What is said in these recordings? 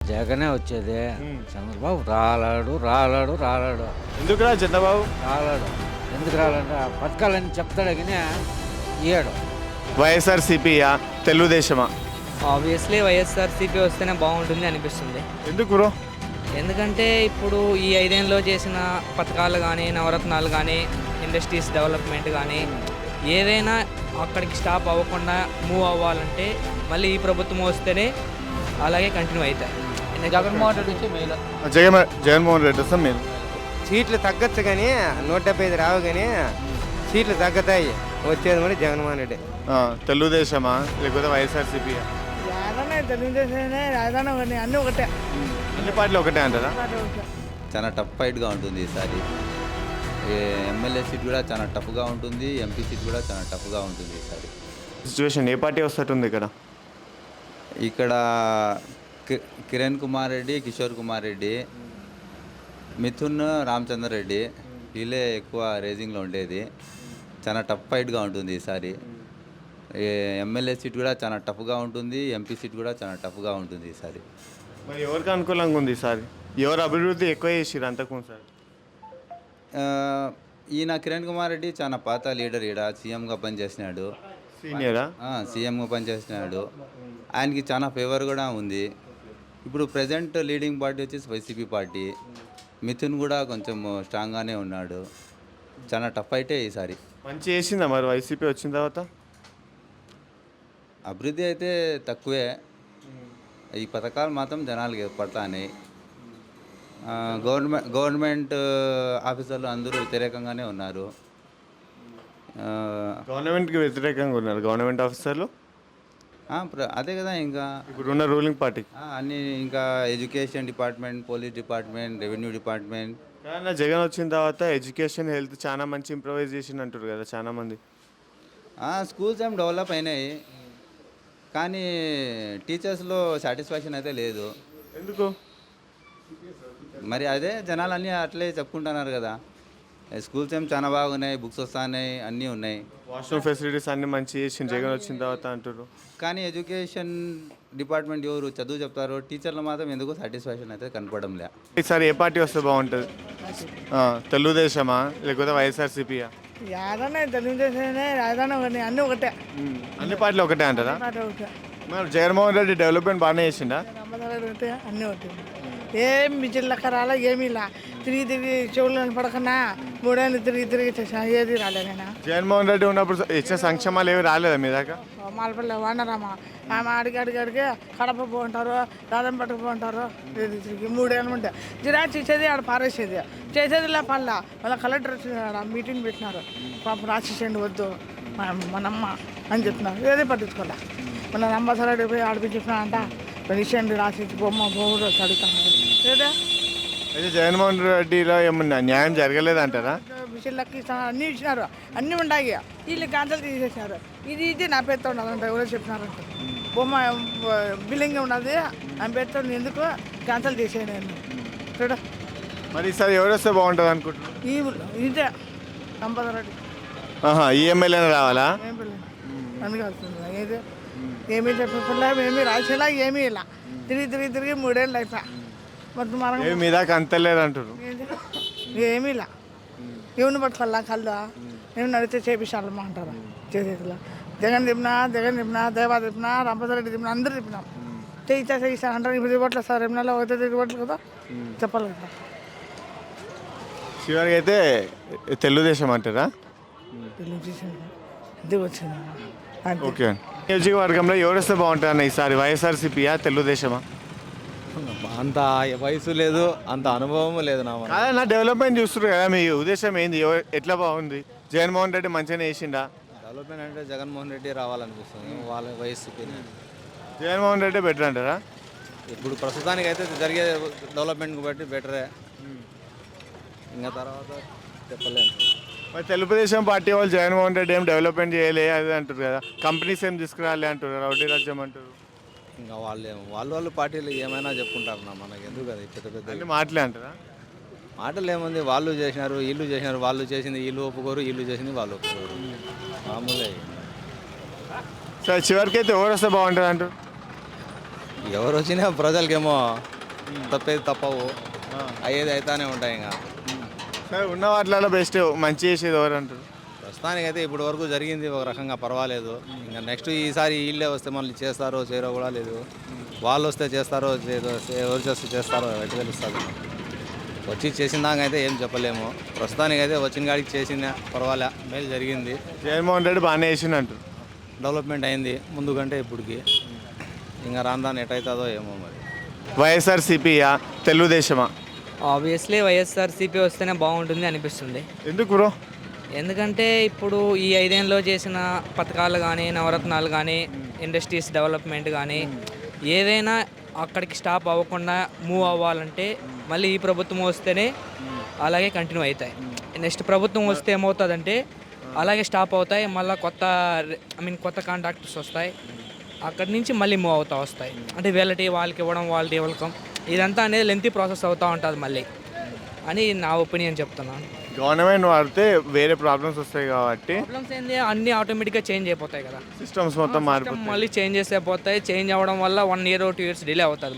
జగనే వచ్చేది. చంద్రబాబు రాలాడు రాలాడు రాలాడు ఎందుకురా చంద్రబాబు? రాలాడు. ఎందుకు రాలంటే ఆ పథకాలన్నీ చెప్తాడు కానీ ఇయ్యాడు. వైఎస్ఆర్సీపీయా తెలుగుదేశమా? ఆబ్వియస్లీ వైఎస్ఆర్సీపీ వస్తేనే బాగుంటుంది అనిపిస్తుంది. ఎందుకు బ్రో? ఎందుకంటే ఇప్పుడు ఈ 5 ఏళ్ళలో చేసిన పథకాలు కానీ నవరత్నాలు కానీ ఇండస్ట్రీస్ డెవలప్మెంట్ కానీ ఏదైనా అక్కడికి స్టాప్ అవ్వకుండా మూవ్ అవ్వాలంటే మళ్ళీ ఈ ప్రభుత్వం వస్తేనే అలాగే కంటిన్యూ అవుతాయి. జగన్మోహన్ రెడ్డి నుంచి మేలు. జగన్మోహన్ రెడ్డి వస్తాం మీరు. సీట్లు తగ్గచ్చు కానీ 175 రావు కానీ సీట్లు తగ్గుతాయి. వచ్చేది కూడా జగన్మోహన్ రెడ్డి. తెలుగుదేశమా లేకపోతే వైఎస్ఆర్సీపీయా? తెలుగుదేశమే రాజధాని అన్నీ ఒకటే. అన్ని పార్టీలు ఒకటే అంటారా? చాలా టఫ్ ఫైట్గా ఉంటుంది ఈసారి. ఎమ్మెల్యే సీట్ కూడా చాలా టఫ్గా ఉంటుంది, ఎంపీ సీట్ కూడా చాలా టఫ్గా ఉంటుంది ఈసారి. సిచ్యువేషన్ ఏ పార్టీ వస్తుంది ఇక్కడ? ఇక్కడ కిరణ్ కుమార్ రెడ్డి, కిషోర్ కుమార్ రెడ్డి, మిథున్, రామచంద్ర రెడ్డి వీళ్ళే ఎక్కువ రేజింగ్లో ఉండేది. చాలా టఫ్ ఫైట్గా ఉంటుంది ఈసారి. ఎమ్మెల్యే సీట్ కూడా చాలా టఫ్గా ఉంటుంది, ఎంపీ సీట్ కూడా చాలా టఫ్గా ఉంటుంది ఈసారి. మరి ఎవరికి అనుకూలంగా ఉంది ఈసారి? ఎవరు అభివృద్ధి ఎక్కువ చేసిరు అంతకు సార్? ఈయన కిరణ్ కుమార్ రెడ్డి చాలా పాత లీడర్, ఈడ సీఎంగా పనిచేసినాడు. సీనియరా? సీఎంగా పనిచేసినాడు. ఆయనకి చాలా ఫేవర్ కూడా ఉంది. ఇప్పుడు ప్రజెంట్ లీడింగ్ పార్టీ వచ్చేసి వైసీపీ పార్టీ. మిథున్ కూడా కొంచెం స్ట్రాంగ్గానే ఉన్నాడు. చాలా టఫ్ అయితే ఈసారి. మంచి చేసిందా మరి వైసీపీ వచ్చిన తర్వాత? అభివృద్ధి అయితే తక్కువే. ఈ పథకాలు మాత్రం జనాలకి పడతాయి. గవర్నమెంట్ ఆఫీసర్లు అందరూ వ్యతిరేకంగానే ఉన్నారు. గవర్నమెంట్కి వ్యతిరేకంగా ఉన్నారు గవర్నమెంట్ ఆఫీసర్లు. అదే కదా ఇంకా ఇప్పుడున్న రూలింగ్ పార్టీ అన్నీ. ఇంకా education department, police department, revenue department. కానీ జగన్ వచ్చిన తర్వాత ఎడ్యుకేషన్, హెల్త్ చాలా మంచి ఇంప్రూవైజ్ చేసింది అంటారు కదా చాలా మంది. స్కూల్స్ ఏం డెవలప్ అయినాయి కానీ టీచర్స్లో సాటిస్ఫాక్షన్ అయితే లేదు. ఎందుకు మరి అదే జనాలు అన్నీ అట్లే చెప్పుకుంటున్నారు కదా. స్కూల్స్ ఏం చాలా బాగున్నాయి, బుక్స్ వస్తున్నాయి, అన్నీ ఉన్నాయి. వాష్రూమ్ ఫెసిలిటీస్ అన్నీ మంచి చేసింది జగన్ వచ్చిన తర్వాత అంటారు. కానీ ఎడ్యుకేషన్ డిపార్ట్మెంట్ ఎవరు చదువు చెప్తారో టీచర్లు మాత్రం ఎందుకు సాటిస్ఫాక్షన్ అయితే కనపడం లే. ఈసారి ఏ పార్టీ వస్తే బాగుంటుంది? తెలుగుదేశమా లేకపోతే వైఎస్ఆర్సీపీయా? యాదనే తెలుగుదేశమే రాజధాని అన్నీ ఒకటే. అన్ని పార్టీలు ఒకటే అంటారా? మరి జగన్మోహన్ రెడ్డి డెవలప్మెంట్ బాగానే చేసిండా? అన్నీ ఒకటి. ఏం బిజిల్లక రాలా, ఏమీ ఇలా తిరిగి తిరిగి చెవులను పడకన్నా 3 ఏళ్ళు తిరిగి తిరిగి చేసిన ఏది రాలేదైనా. జగన్మోహన్ రెడ్డి ఉన్నప్పుడు ఇచ్చిన సంక్షేమాలు ఏవి రాలేదా మీ దాకా? మాలపల్లి వానరామా ఆమె అడిగి కడప పోంటారు, రాదంపట్టుకు పోంటారు. తిరిగి 3 ఏళ్ళు ఉంటే జిరాక్స్ ఇచ్చేది ఆడ పారేసేది, చేసేది లే పల్ల. మళ్ళీ కలెక్టర్ మీటింగ్ పెట్టినారు, పాపం రాసేసేయండి వద్దు మనమ్మ అని చెప్తున్నారు. ఏది పట్టించుకోలే. మన అంబాసడర్ పోయి ఆడిపి చెప్పినా అంట పెన్షన్ రాసి బొమ్మ బొమ్మలు అడుగుతాను. లేదా అయితే జగన్మోహన్ రెడ్డిలో ఏమన్నా న్యాయం జరగలేదంటారా? విషయాలకి అన్నీ ఇచ్చినారు, అన్నీ ఉన్నాయి. వీళ్ళు క్యాన్సల్ తీసేసినారు. ఇది నా పేరుతో ఉన్నదంట, ఎవరో చెప్పినారంట. బొమ్మ బిల్లింగ్ ఉన్నది ఆమె పేరుతో, ఎందుకు క్యాన్సల్ చేసేయండి చూడ. మరి ఈసారి ఎవరు వస్తే బాగుంటుంది అనుకుంటున్నారు? ఇదే అంబాసరెడ్డి. ఈ ఎమ్మెల్యేనే రావాలా? ఏం పిల్లలు అందుకు వస్తుంది. ఏది ఏమీ చెప్పకుండా ఏమీ రాసేలా ఏమీ ఇలా తిరిగి తిరిగి తిరిగి 3 ఏళ్ళు అయిపోయా. మొత్తం మనం మీ దాకా అంతలేదు అంటారు. ఏమీ ఇలా ఎవరిని పట్టుకోవాలా కళ్ళు ఏమి నడితే చేపించాలమ్మా అంటారు. చేసేదిలా జగన్ తిప్పినా దేవా తిప్పినా రంపసరెడ్డి తిప్పినా అందరూ తిప్పినాం. చేయిస్తాను అంటారు. ఇప్పుడు తిరగట్లేదు సార్, ఎమ్మెల్యేలో అయితే తిరగట్లేదు కదా, చెప్పాలి కదా. చివరికి అయితే తెలుగుదేశం అంటారా? ఇది వచ్చింది. ఓకే. నియోజకవర్గంలో ఎవరు వస్తే బాగుంటుంది అన్న ఈసారి? వైఎస్ఆర్సీపీయా తెలుగుదేశమా? అంత వయసు లేదు, అంత అనుభవం లేదు నా డెవలప్మెంట్ చూస్తున్నారు కదా, మీ ఉద్దేశం ఏంది? ఎట్లా బాగుంది? జగన్మోహన్ రెడ్డి మంచిగానే చేసిండా? డెవలప్మెంట్ అంటే జగన్మోహన్ రెడ్డి రావాలనిపిస్తుంది. వాళ్ళ వయసుకి జగన్మోహన్ రెడ్డి బెటర్ అంటారా? ఇప్పుడు ప్రస్తుతానికి అయితే జరిగే డెవలప్మెంట్ బట్టి బెటరే. ఇంకా తర్వాత చెప్పలేము. మరి తెలుగుదేశం పార్టీ వాళ్ళు జగన్మోహన్ రెడ్డి ఏం డెవలప్మెంట్ చేయలే అది అంటారు కదా, కంపెనీస్ ఏం తీసుకురాలే అంటారు, రౌడీ రాజ్యం అంటారు. ఇంకా వాళ్ళు పార్టీలు ఏమైనా చెప్పుకుంటారు, మనకి ఎందుకు కదా పెద్ద పెద్ద మాటలే అంటారా? మాటలు ఏముంది, వాళ్ళు చేసినారు వీళ్ళు చేసినారు, వాళ్ళు చేసింది వీళ్ళు ఒప్పుకోరు, వీళ్ళు చేసింది వాళ్ళు ఒప్పుకోరు, మామూలే. సరే చివరికి అయితే ఎవరు వస్తే బాగుంటుంది అంటారు? ఎవరు వచ్చినా ప్రజలకేమో తప్పేది తప్పవు, అయ్యేది అయితేనే ఉంటాయి. ఇంకా సరే ఉన్న వాటిలలో బెస్ట్ మంచి చేసేది ఎవరు అంటారు? ప్రస్తుతానికైతే ఇప్పుడు వరకు జరిగింది ఒక రకంగా పర్వాలేదు. ఇంకా నెక్స్ట్ ఈసారి వీళ్ళే వస్తే మళ్ళీ చేస్తారో చేయరో కూడా లేదు. వాళ్ళు వస్తే చేస్తారో చేయదో, ఎవరు చేస్తే చేస్తారో ఎటు తెలుస్తుంది. వచ్చి చేసిన దాకా అయితే ఏం చెప్పలేము. ప్రస్తుతానికైతే వచ్చిన కాడికి చేసిందా పర్వాలే, మేలు జరిగింది, జగన్మోహన్ రెడ్డి బాగానే చేసిండు అంటారు. డెవలప్మెంట్ అయింది ముందు కంటే ఇప్పటికి. ఇంకా రాను ఎటవుతుందో ఏమో మరి. వైఎస్ఆర్సీపీయా తెలుగుదేశమా? ఆబ్వియస్లీ వైఎస్ఆర్సీపీ వస్తేనే బాగుంటుంది అనిపిస్తుంది. ఎందుకు బ్రో? ఎందుకంటే ఇప్పుడు ఈ 5 ఏళ్ళలో చేసిన పథకాలు కానీ నవరత్నాలు కానీ ఇండస్ట్రీస్ డెవలప్మెంట్ కానీ ఏదైనా అక్కడికి స్టాప్ అవ్వకుండా మూవ్ అవ్వాలంటే మళ్ళీ ఈ ప్రభుత్వం వస్తేనే అలాగే కంటిన్యూ అవుతాయి. నెక్స్ట్ ప్రభుత్వం వస్తే ఏమవుతుందంటే అలాగే స్టాప్ అవుతాయి, మళ్ళీ కొత్త కాంట్రాక్టర్స్ వస్తాయి, అక్కడి నుంచి మళ్ళీ మూవ్ అవుతూ వస్తాయి. అంటే వాళ్ళకి ఇవ్వడం, వాళ్ళకి ఇవ్వడం, ఇదంతా అనేది లెంతీ ప్రాసెస్ అవుతూ ఉంటుంది మళ్ళీ అని నా ఒపీనియన్ చెప్తున్నాను. గవర్నమెంట్ వాడితే వేరే ప్రాబ్లమ్స్ వస్తాయి కాబట్టి ప్రాబ్లమ్స్ ఏంది, అన్నీ ఆటోమేటిక్గా చేంజ్ అయిపోతాయి కదా. సిస్టమ్స్ మొత్తం మారిపోతాయి. మళ్ళీ చేంజెస్ అయిపోతాయి. చేంజ్ అవ్వడం వల్ల 1 year 2 years డిలే అవుతుంది.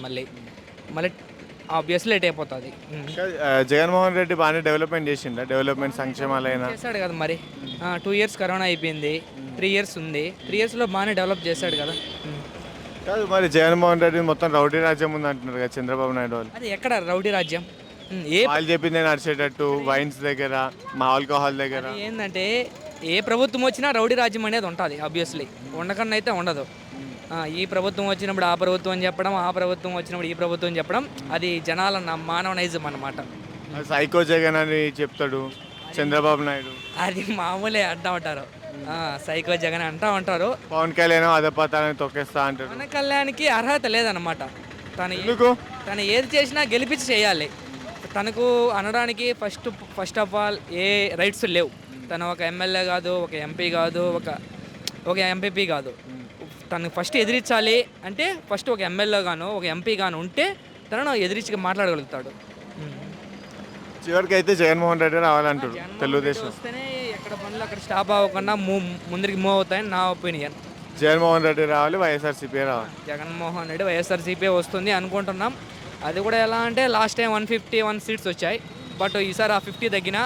మళ్ళీ ఆబ్వియస్లీ లేట్ అయిపోతుంది. జగన్మోహన్ రెడ్డి బాగానే డెవలప్మెంట్ చేసిండా? డెవలప్మెంట్ సంక్షేమాలైనా చేశాడు కదా మరి. 2 years కరోనా అయిపోయింది, 3 years ఉంది. 3 yearsలో బాగానే డెవలప్ చేశాడు కదా. కాదు మరి జగన్మోహన్ రెడ్డి మొత్తం రౌడీ రాజ్యం ఉంది అంటున్నారు కదా చంద్రబాబు నాయుడు వాళ్ళు. అది ఎక్కడ రౌడీ రాజ్యం? వాళ్ళు చెప్పిందే నడిచేటట్టు వైన్స్ దగ్గర, మా ఆల్కహాల్ దగ్గర. ఏంటంటే ఏ ప్రభుత్వం వచ్చినా రౌడీ రాజ్యం అనేది ఉంటుంది. ఆబ్వియస్లీ ఉండకన్నా అయితే ఉండదు. ఈ ప్రభుత్వం వచ్చినప్పుడు ఆ ప్రభుత్వం అని చెప్పడం, ఆ ప్రభుత్వం వచ్చినప్పుడు ఈ ప్రభుత్వం చెప్పడం, అది జనాల మానవ నైజం అన్నమాట. సైకో జగన్ అని చెప్తాడు చంద్రబాబు నాయుడు. అది మామూలే అంటూ ఉంటారు. సైకో జగన్ అంటూ ఉంటారు. పవన్ కళ్యాణ్ అదపాతాలని తొక్కేస్తా అంటారు. పవన్ కళ్యాణ్కి అర్హత లేదన్నమాట. ఎందుకు? తను ఏది చేసినా గెలిపించి చేయాలి. తనకు అనడానికి first of all A rights లేవు. తను ఒక ఎమ్మెల్యే కాదు, ఒక ఎంపీ కాదు, ఒక ఎంపీపీ కాదు. తను ఫస్ట్ ఎదిరించాలి అంటే ఫస్ట్ ఒక ఎమ్మెల్యే గాను ఒక ఎంపీ గాను ఉంటే తనను ఎదిరించి మాట్లాడగలుగుతాడు. చివరికి అయితే జగన్మోహన్ రెడ్డి రావాలంటారు తెలుగుదేశం వస్తేనే ఎక్కడ పనులు అక్కడ స్టాప్ అవ్వకుండా ముందరికి మూవ్ అవుతాయని నా ఒపీనియన్. జగన్మోహన్ రెడ్డి రావాలి, వైఎస్ఆర్సీపీ రావాలి. జగన్మోహన్ రెడ్డి వైఎస్ఆర్సీపీ వస్తుంది అనుకుంటున్నాం. అది కూడా ఎలా అంటే లాస్ట్ టైం 151 seats వచ్చాయి. బట్ ఈసారి ఆ 50 తగ్గిన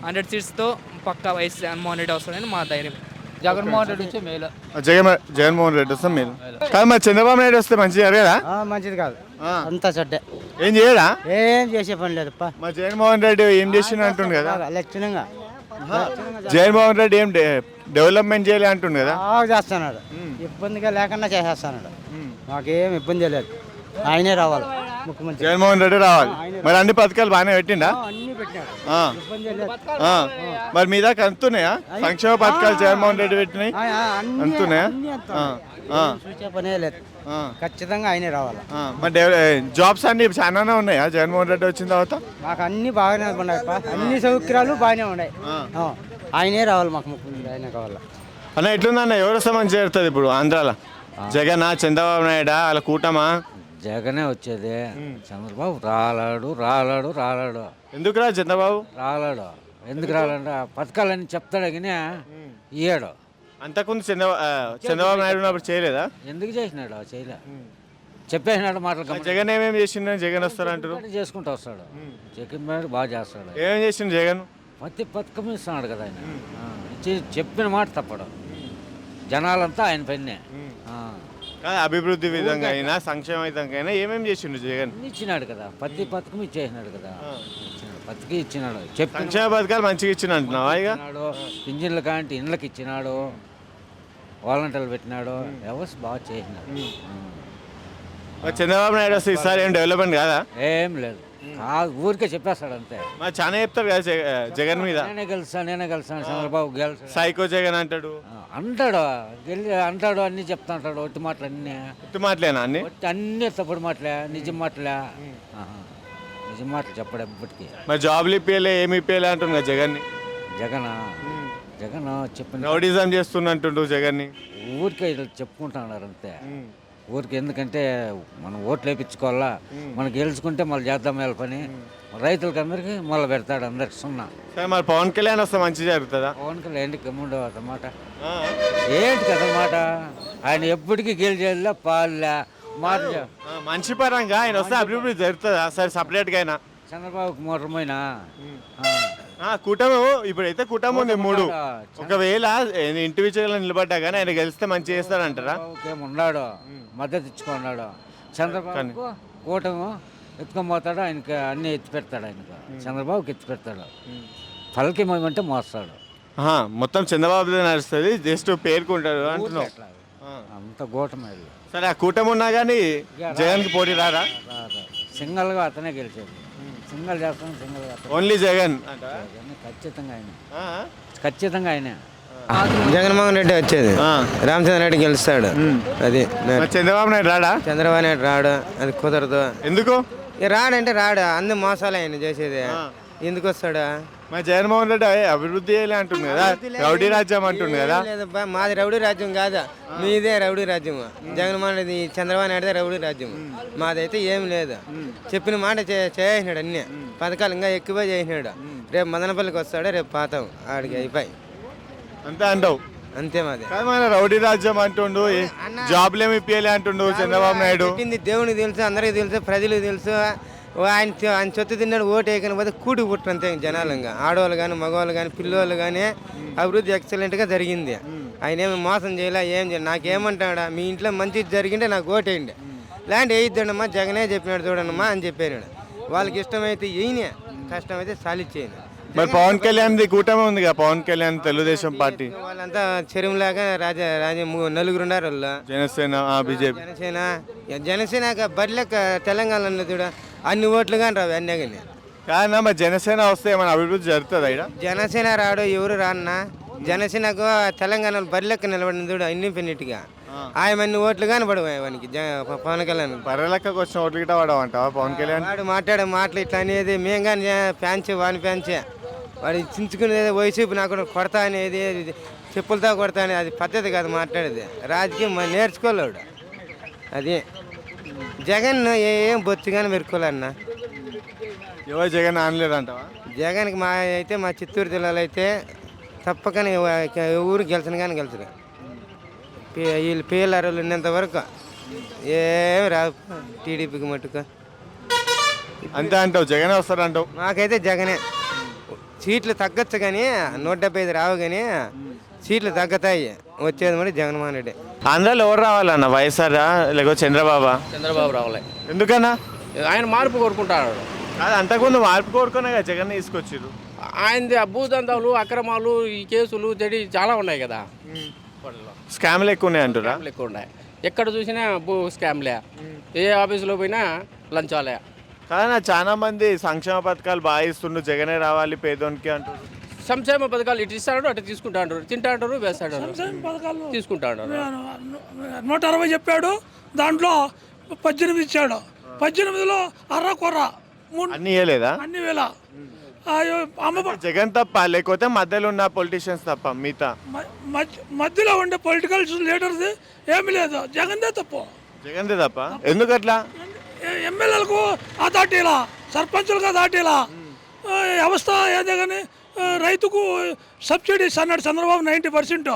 100 seatsతో పక్కా వైఎస్ జగన్మోహన్ రెడ్డి వస్తుందని మా ధైర్యం. జగన్మోహన్ రెడ్డి వచ్చి మేలు. జగన్మోహన్ రెడ్డి వస్తే మీరు కానీ మరి చంద్రబాబు నాయుడు వస్తే మంచిగా జరగదా? మంచిది కాదు, అంతా చెడ్డే. ఏం చేయడా? ఏం చేసే పని లేదు. మా జగన్మోహన్ రెడ్డి ఏం చేసిన అంటుండు కదా. లక్షణంగా జగన్మోహన్ రెడ్డి ఏం డెవలప్మెంట్ చేయలే అంటుండు కదా. బాగా చేస్తున్నాడు, ఇబ్బందిగా లేకుండా చేసేస్తున్నాడు. మాకేం ఇబ్బంది లేదు. ఆయనే రావాలి ముఖ్యమంత్రి. జగన్మోహన్ రెడ్డి రావాలి. మరి అన్ని పథకాలు బాగానే పెట్టిండా? అన్ని పెట్టినాడు, ఇబ్బంది లేదు. మరి మీ దాకా అంతున్నాయా సంక్షేమ పథకాలు జగన్మోహన్ రెడ్డి పెట్టినాయి? అంతున్నాయా? చూసే పనే లేదు, ఖచ్చితంగా ఆయనే రావాలి. మరి జాబ్స్ అన్ని చాలానే ఉన్నాయా జగన్మోహన్ రెడ్డి వచ్చిన తర్వాత? మాకు అన్ని బాగానే ఉన్నాయి, అన్ని సౌకర్యాలు బాగానే ఉన్నాయి. ఆయనే రావాలి మాకు ముఖ్యమంత్రి, ఆయనే కావాలి. అన్న ఎట్లుందన్న, ఎవరు వస్తే మంచి జరుగుతుంది ఇప్పుడు ఆంధ్రాలో? జగన్, చంద్రబాబు నాయుడా, వాళ్ళ కూటమా? జగనే వచ్చేది. చంద్రబాబు రాలాడు. ఎందుకు రా చంద్రబాబు? రాలాడు. ఎందుకు రాలంటే పథకాలన్నీ చెప్తాడు కానీ ఇయ్యాడు. అంతకుముందు చంద్రబాబు నాయుడు ఉన్నప్పుడు చేయలేదా? ఎందుకు చేసినాడు? చేయలే. చెప్పేసినాడు మాటలు. జగన్ ఏమేమి చేసిండు? జగన్ వస్తారంటారు. చేసుకుంటూ వస్తాడు. జగన్ మీద బాగా చేస్తాడు. ఏమేమి చేసిండు జగన్? ప్రతి పథకం ఇస్తున్నాడు కదా ఆయన. చెప్పిన మాట తప్పడు. జనాలంతా ఆయన పైనే. అభివృద్ధి విధంగా అయినా సంక్షేమ విధంగా అయినా ఏమేమి చేసిండు జగన్? ఇచ్చినాడు కదా, ప్రతి పథకం ఇచ్చేసినాడు కదా. పథకం ఇచ్చినాడు. సంక్షేమ పథకాలు మంచిగా ఇచ్చిన అంటున్నావా? ఇక పింఛన్లు కాంటి ఇండ్లకి ఇచ్చినాడు, వాలంటీర్లు పెట్టినాడు, వ్యవస్థ బాగా చేసినాడు. చంద్రబాబు నాయుడు వస్తే ఈసారి ఏం డెవలప్మెంట్ కాదా? ఏం లేదు, ఊరికే చెప్పేస్తాడు అంతే. మరి చాలా చెప్తారు కదా జగన్ మీద. నేనే గెలుస్తాను చంద్రబాబు గెలుస్తాడు. సైకో జగన్ అంటాడు. అంటాడు అన్ని చెప్తా ఉంటాడు. ఒట్టి మాటలు అన్నీ. ఒట్టి మాటలేనా అన్ని? అన్నీ తప్పుడు మాటలే, నిజం మాటలే. నిజం మాటలు చెప్పడు ఎప్పటికీ. మరి జాబ్లు ఇప్పలే, ఏమి ఇప్పలే అంటుంది కదా జగన్ చెప్పిన రౌడిజం చేస్తున్నట్టుండు జగన్ని. ఊరికే చెప్పుకుంటున్నారు అంతే. ఊరికి ఎందుకంటే మనం ఓట్లు వేయించుకోవాలా, మనం గెలుచుకుంటే మళ్ళీ చేద్దాం వాళ్ళ పని. రైతులకి అందరికీ మళ్ళీ పెడతాడు, అందరికి 0. సరే మరి పవన్ కళ్యాణ్ వస్తే మంచి జరుగుతుందా? పవన్ కళ్యాణ్ ఏంటి గమ్ముండవు అన్నమాట. ఏంటి కదన్నమాట. ఆయన ఎప్పటికీ గెలిచేలా పాలే మార్చ మంచి పరంగా ఆయన వస్తే అభివృద్ధి జరుగుతుందా సరే సపరేట్గా అయినా చంద్రబాబుకి మోటమైనా కూటమి ఇప్పుడైతే కూటమి ఉంది 3. ఒకవేళ ఇండివిజువల్ నిలబడ్డా కానీ ఆయన గెలిస్తే మంచి చేస్తాడంటారా? ఉన్నాడు, మద్దతు ఇచ్చుకున్నాడు. చంద్రబాబు కూటమి ఎత్తుకొని పోతాడు, ఆయనకి అన్ని ఎత్తి పెడతాడు. ఆయనకు చంద్రబాబుకి ఎత్తి పెడతాడు. పలకి మేమంటే మోస్తాడు. మొత్తం చంద్రబాబు నడుస్తుంది, జస్ట్ పేరుకుంటాడు అంటున్నావు. అంత కూటమి సరే ఆ కూటమి ఉన్నా కానీ జగన్కి పోటీ రారా? సింగల్గా అతనే గెలిచేది. సింగల్ చేస్తాను, సింగల్ చేస్తాను. ఓన్లీ జగన్ ఖచ్చితంగా ఆయన, ఖచ్చితంగా ఆయనే. జగన్మోహన్ రెడ్డి వచ్చేది, రామచంద్ర రెడ్డి గెలుస్తాడు. అది చంద్రబాబు నాయుడు రాడా? చంద్రబాబు నాయుడు రాడు, అది కుదరదు. ఎందుకు? రాడంటే రాడు, అన్ని మోసాలు ఆయన చేసేది. ఎందుకు వస్తాడా? మరి జగన్మోహన్ రెడ్డి అభివృద్ధి చేయలే అంటుంది కదా, రౌడీ రాజ్యం అంటుంది కదా. లేదబ్బా, మాది రౌడీ రాజ్యం కాదా, మీదే రౌడీ రాజ్యం. జగన్మోహన్ రెడ్డి చంద్రబాబు నాయుడుదే రౌడీ రాజ్యం. మాదైతే ఏం లేదు. చెప్పిన మాట చేసినాడు, అన్ని పథకాలు ఇంకా ఎక్కువ చేసినాడు. రేపు మదనపల్లికి వస్తాడు, రేపు పాతాం ఆడికి అయిపోయి అంతే అంటావు. అంతే మాది. కానీ మన రౌడీ రాజ్యం అంటుండు, జాబ్లు ఏమి ఇప్పియలే అంటుండు చంద్రబాబు నాయుడు. దేవునికి తెలుసు, అందరికి తెలుసు, ప్రజలకు తెలుసు. ఆయన చొత్తు తిన్నాడు, ఓటు వేయకపోతే కూడి పుట్టంతే జనాలు. ఇంకా ఆడవాళ్ళు కానీ మగవాళ్ళు కానీ పిల్లవాళ్ళు కానీ అభివృద్ధి ఎక్సలెంట్గా జరిగింది. ఆయన ఏమి మోసం చేయలే, ఏం చేయాలి. నాకేమంటాడా, మీ ఇంట్లో మంచి జరిగింటే నాకు ఓటు వేయండి, లాంటి వేయిద్దండమ్మా, జగనే చెప్పినాడు చూడండమ్మా అని చెప్పాడు. వాళ్ళకి ఇష్టమైతే వేయనే, కష్టమైతే సాలిచ్చేయను. మరి పవన్ కళ్యాణ్ కూటమి ఉంది కదా, పవన్ కళ్యాణ్ తెలుగుదేశం పార్టీ వాళ్ళంతా చెరువులాగా నలుగురు ఉన్నారు వాళ్ళు. జనసేన బీజేపీ జనసేన బరిలెక్క తెలంగాణలో చూడ అన్ని ఓట్లు కానీ రావు అన్నీ కానీ. కాదన్నా, మరి జనసేన వస్తే ఏమైనా అభివృద్ధి జరుగుతుంది ఇక్కడ? జనసేన రాడు, ఎవరు రాన్నా. జనసేనకు తెలంగాణలో బరిలెక్క నిలబడింది చూడు ఇండిపెండెంట్గా. ఆయన అన్ని ఓట్లు కానీ పడవు వానికి పవన్ కళ్యాణ్. బర్రెలెక్కకు వచ్చిన ఓట్లు గిట్ట పడవంటావా పవన్ కళ్యాణ్? వాడు మాట్లాడే మాటలు ఇట్లా అనేది మేము కానీ ఫ్యాన్సే, వాని ఫ్యాన్సే. వాడు చించుకునేది వైసీపీ నాకు కొడతా అనేది, చెప్పులతో కొడతా అనేది అది పద్ధతి కాదు మాట్లాడేది. రాజకీయం నేర్చుకోలేడు. అది జగన్ ఏం బొత్తిగానే పెరుకోలేన్న. ఎవరు జగన్ ఆనలేదంటావా? జగన్కి మా చిత్తూరు జిల్లాలో అయితే తప్పకని ఊరు గెలిచిన కానీ గెలిచరు. వీళ్ళు పిఎల్ఆర్లు ఉన్నంత వరకు ఏమి రాదు టీడీపీకి మట్టుకు. అంతే అంటావు, జగనే వస్తారంటావు? మాకైతే జగనే. సీట్లు తగ్గచ్చు కానీ 175 రావు, కానీ సీట్లు తగ్గుతాయి. వచ్చేది మరి జగన్మోహన్ రెడ్డి. ఆంధ్రాలో ఎవరు రావాలన్న, వైఎస్ఆర్ లేకపోతే చంద్రబాబా? చంద్రబాబు రావాలి. ఎందుకన్నా? ఆయన మార్పు కోరుకుంటాడు. అది అంతకుముందు మార్పు కోరుకునే కదా జగన్ తీసుకొచ్చారు. ఆయనది భూదందాలు, అక్రమాలు, ఈ కేసులు జడి చాలా ఉన్నాయి కదా. స్కామ్లు ఎక్కువ ఉన్నాయి అంటారా? ఎక్కువ ఉన్నాయి, ఎక్కడ చూసినా భూ స్కామ్లే, ఏ ఆఫీసులో పోయినా లంచాలే. కానీ చాలా మంది సంక్షేమ పథకాలు బాగా ఇస్తుండ్రు, జగనే రావాలి పేదోనికి అంటారు. సంక్షేమ పథకాలు ఇటు ఇస్తాడు, అటు తీసుకుంటా అంటారు, తింటా అంటారు, వేస్తాడు, తీసుకుంటా అంటారు. 160 చెప్పాడు, దాంట్లో 18 ఇచ్చాడు. 18లో అర్రకొర్ర అన్ని ఇవ్వలేదా? అన్ని వేల జగన్ తప్ప, లేకపోతే మధ్యలో ఉన్న పొలిటీషియన్స్ తప్ప మిగతా మధ్యలో ఉండే పొలిటికల్ లీడర్స్ ఏమి లేదు, జగన్దే తప్పు. జగన్దే తప్ప? ఎందుకట్లా? ఎమ్మెల్యేలకు ఆ దాటిలా, సర్పంచులుగా దాటిలా వ్యవస్థ ఏదే కానీ రైతుకు సబ్సిడీ ఇస్తున్నాడు చంద్రబాబు 90%.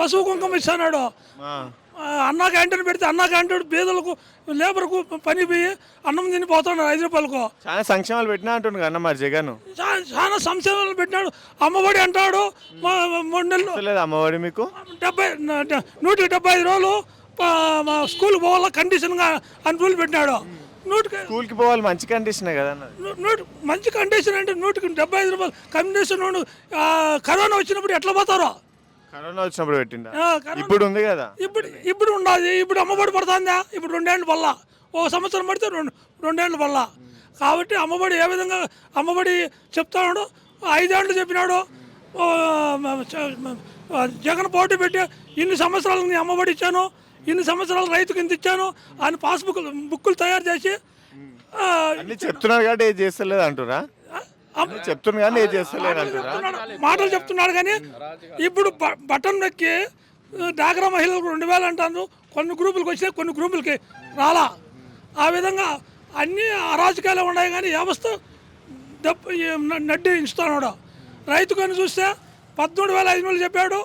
పశువు కుంకుమ ఇస్తున్నాడు. అన్నా క్యాంటీన్ పెడితే అన్నా క్యాంటీన్ పేదలకు లేబర్కు పని పోయి అన్నం తిని పోతున్నాడు 5 రూపాయలకు. చాలా సంక్షేమాలు పెట్టినా అంటుండు అన్న మరి జగన్. చాలా సంక్షేమాలు పెట్టినాడు. అమ్మఒడి అంటాడు, 3 నెలలు లేదు అమ్మఒడి మీకు 175 రోజులు స్కూల్కి పోవాలా కండిషన్గా అని రూల్ పెట్టినాడు. స్కూల్కి పోవాలి, మంచి కండిషనే కదా. మంచి కండిషన్ అంటే 175 రూపాయలు కండిషన్. కరోనా వచ్చినప్పుడు ఎట్లా పోతారో, కరోనా వచ్చినప్పుడు పెట్టిందా? ఇప్పుడు ఉంది కదా, ఇప్పుడు ఉండాలి. ఇప్పుడు అమ్మఒడి పడుతుందా? ఇప్పుడు 2 ఏళ్ళు వల్ల, 1 సంవత్సరం పడితే 2 ఏళ్ళు వల్ల. కాబట్టి అమ్మఒడి ఏ విధంగా అమ్మఒడి చెప్తాడు, 5 ఏళ్ళు చెప్పినాడు. జగన్ పోటీ పెట్టి ఇన్ని సంవత్సరాలు నీ అమ్మఒడి ఇచ్చాను, ఇన్ని సంవత్సరాలు రైతుకి ఇంత ఇచ్చాను అని బుక్కులు తయారు చేసి అన్ని చెప్తున్నాడు కాబట్టి ఏది చేస్తలేదు అంటురా? చెప్తున్నాడు కానీ ఏది చేస్తలేదు అంటురా? మాటలు చెప్తున్నాడు కానీ ఇప్పుడు బటన్ నొక్కి డాక్రా మహిళలకు 2000 అంటాను. కొన్ని గ్రూపులకు వచ్చినాయి, కొన్ని గ్రూపులకి రాలా. ఆ విధంగా అన్ని అరాజకాలు ఉన్నాయి. కానీ వ్యవస్థ నడ్డి ఇస్తున్నాడు. రైతు కానీ చూస్తే 17,500 చెప్పాడు,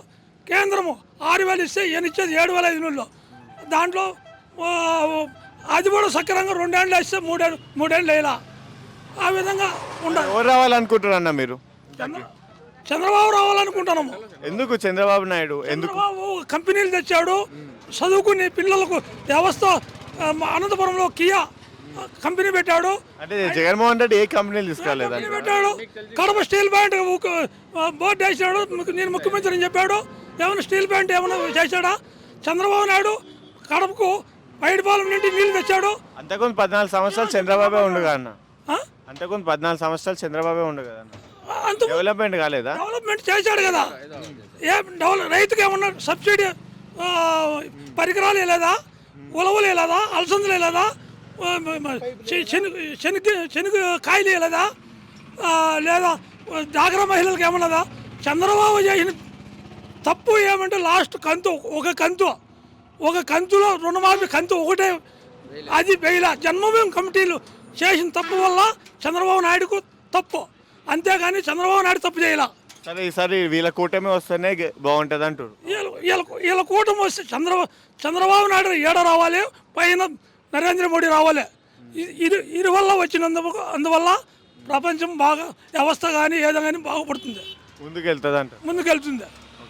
కేంద్రము 6,000 ఇస్తే ఈయన ఇచ్చేది 7,500. దాంట్లో అది కూడా సక్రంగా 2 ఏళ్ళు వేస్తే 3 ఏళ్ళు వేయాల. ఆ విధంగా ఉండాలి. ఎవరు రావాలనుకుంటారు అన్న మీరు? చంద్రబాబు రావాలనుకుంటున్నాము. ఎందుకు చంద్రబాబు నాయుడు ఎందుకు? చంద్రబాబు కంపెనీలు తెచ్చాడు, చదువుకునే పిల్లలకు వ్యవస్థ. అనంతపురంలో కియా కంపెనీ పెట్టాడు. అంటే జగన్మోహన్ రెడ్డి ఏ కంపెనీలు తీసుకురాలేదండి? పెట్టాడు. కడప స్టీల్ ప్లాంట్ బోర్డు వేసాడు. నేను ముఖ్యమంత్రి అని చెప్పాడు. ఏమైనా స్టీల్ ప్లాంట్ ఏమైనా చేశాడా? చంద్రబాబు నాయుడు కడపకు బయటపాలెం నుండి నీళ్లు తెచ్చాడు. అంతకుముందు 14 సంవత్సరాలు చంద్రబాబే ఉండగా అన్న. అంతకుముందు 14 సంవత్సరాలు చంద్రబాబే ఉండు కదా అన్న. డెవలప్మెంట్ కాలేదా? డెవలప్మెంట్ చేశాడు కదా. రైతుకి ఏమన్నా సబ్సిడీ పరికరాలు లేదా, ఉలవలు లేదా, అలసందులు లేదా, శనగ కాయలు లేదా, లేదా డాక్రా మహిళలకు ఏమన్నదా? చంద్రబాబు చేసిన తప్పు ఏమంటే లాస్ట్ కంతు ఒక కంతులో రుణమాఫీ కంతు ఒకటే, అది వేయలా. జన్మభూమి కమిటీలు చేసిన తప్పు వల్ల చంద్రబాబు నాయుడుకు తప్పు, అంతేగాని చంద్రబాబు నాయుడు తప్పు చేయాల. సరే ఈసారి వీళ్ళ కూటమి వస్తేనే బాగుంటుంది అంటారు. వీళ్ళ కూటమి వస్తే చంద్రబాబు నాయుడు ఏడ రావాలి, పైన నరేంద్ర మోడీ రావాలి. ఇది వల్ల అందువల్ల ప్రపంచం బాగా వ్యవస్థ కానీ ఏదో కానీ బాగుపడుతుంది, ముందుకెళ్తుంది అంట. ముందుకెళ్తుంది.